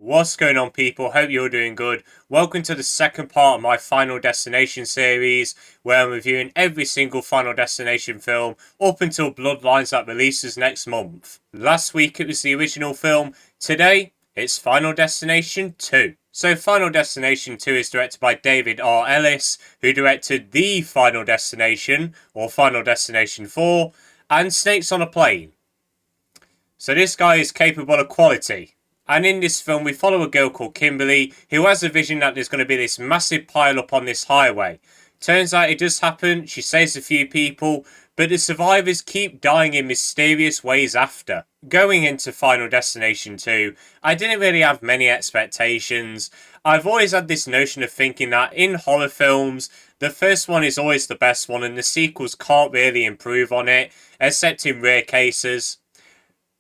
What's going on, people? Hope you're doing good. Welcome to the second part of my Final Destination series, where I'm reviewing every single Final Destination film up until Bloodlines that releases next month. Last week it was the original film. Today it's Final Destination 2. So Final Destination 2 is directed by David R. Ellis, who directed The Final Destination, or Final Destination 4, and Snakes on a Plane. So this guy is capable of quality. And in this film, we follow a girl called Kimberly who has a vision that there's going to be this massive pile up on this highway. Turns out it does happen. She saves a few people, but the survivors keep dying in mysterious ways after. Going into Final Destination 2, I didn't really have many expectations. I've always had this notion of thinking that in horror films, the first one is always the best one and the sequels can't really improve on it, except in rare cases.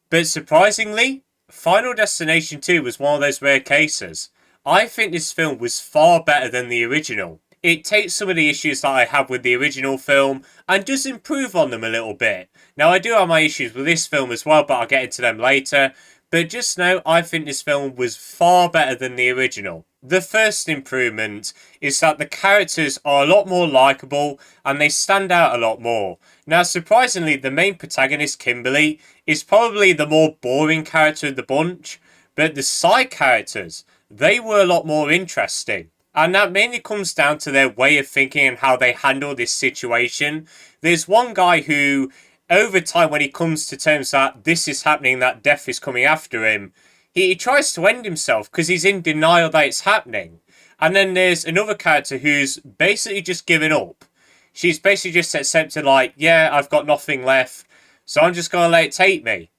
But surprisingly, Final Destination 2 was one of those rare cases. I think this film was far better than the original. It takes some of the issues that I had with the original film and does improve on them a little bit. Now, I do have my issues with this film as well, but I'll get into them later. But just know, I think this film was far better than the original. The first improvement is that the characters are a lot more likeable and they stand out a lot more. Now, surprisingly, the main protagonist, Kimberly, is probably the more boring character of the bunch, but the side characters, they were a lot more interesting. And that mainly comes down to their way of thinking and how they handle this situation. There's one guy who, over time, when he comes to terms that this is happening, that death is coming after him, he tries to end himself because he's in denial that it's happening. And then there's another character who's basically just given up. She's basically just accepted, like, yeah, I've got nothing left, so I'm just going to let it take me.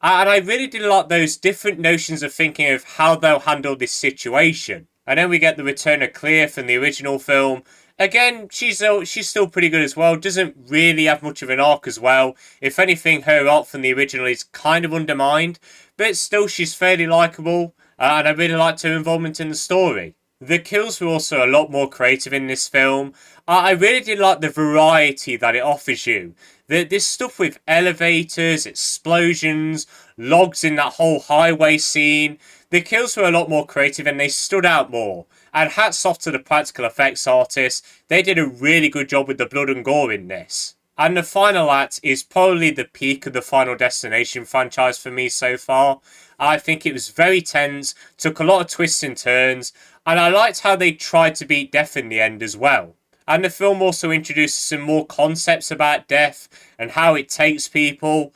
And I really did like those different notions of thinking of how they'll handle this situation. And then we get the return of Clea from the original film. Again, she's still pretty good as well. Doesn't really have much of an arc as well. If anything, her arc from the original is kind of undermined. But still, she's fairly likeable. And I really liked her involvement in the story. The kills were also a lot more creative in this film. I really did like the variety that it offers you. This stuff with elevators, explosions, logs in that whole highway scene. The kills were a lot more creative and they stood out more. And hats off to the practical effects artists. They did a really good job with the blood and gore in this. And the final act is probably the peak of the Final Destination franchise for me so far. I think it was very tense, took a lot of twists and turns, and I liked how they tried to beat death in the end as well. And the film also introduces some more concepts about death and how it takes people.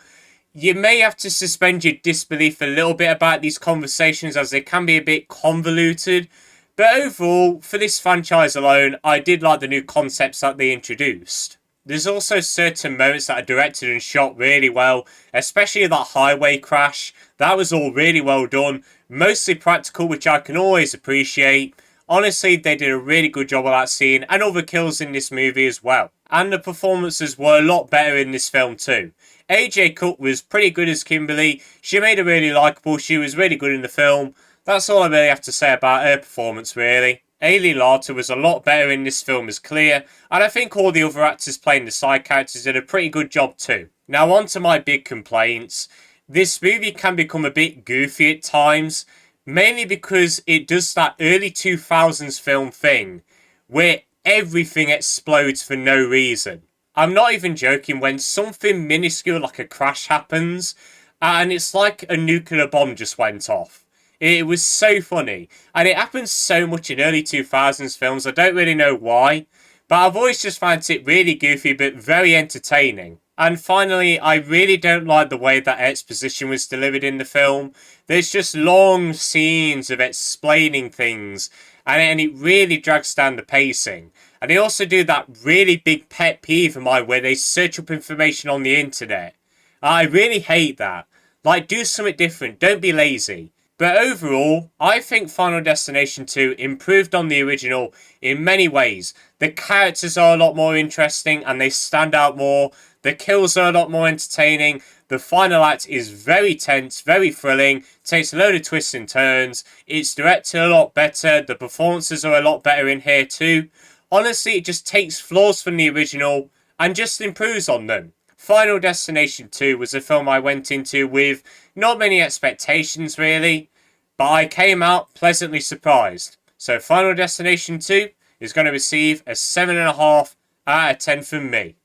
You may have to suspend your disbelief a little bit about these conversations as they can be a bit convoluted. But overall, for this franchise alone, I did like the new concepts that they introduced. There's also certain moments that are directed and shot really well, especially that highway crash. That was all really well done, mostly practical, which I can always appreciate. Honestly, they did a really good job of that scene and other kills in this movie as well. And the performances were a lot better in this film too. AJ Cook was pretty good as Kimberly. She made her really likeable. She was really good in the film. That's all I really have to say about her performance, really. Larter was a lot better in this film as Clea, and I think all the other actors playing the side characters did a pretty good job too. Now on to my big complaints. This movie can become a bit goofy at times, mainly because it does that early 2000s film thing, where everything explodes for no reason. I'm not even joking, when something minuscule like a crash happens, and it's like a nuclear bomb just went off. It was so funny, and it happens so much in early 2000s films, I don't really know why, but I've always just found it really goofy but very entertaining. And finally, I really don't like the way that exposition was delivered in the film. There's just long scenes of explaining things, and it really drags down the pacing. And they also do that really big pet peeve of mine where they search up information on the internet. I really hate that. Like, do something different, don't be lazy. But overall, I think Final Destination 2 improved on the original in many ways. The characters are a lot more interesting and they stand out more. The kills are a lot more entertaining. The final act is very tense, very thrilling, takes a load of twists and turns. It's directed a lot better. The performances are a lot better in here too. Honestly, it just takes flaws from the original and just improves on them. Final Destination 2 was a film I went into with not many expectations really. but I came out pleasantly surprised. So Final Destination 2 is going to receive a 7.5 out of 10 from me.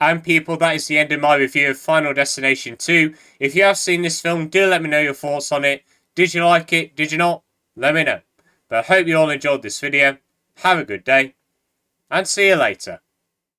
And people, that is the end of my review of Final Destination 2. If you have seen this film, do let me know your thoughts on it. Did you like it? Did you not? Let me know. But I hope you all enjoyed this video. Have a good day, and see you later.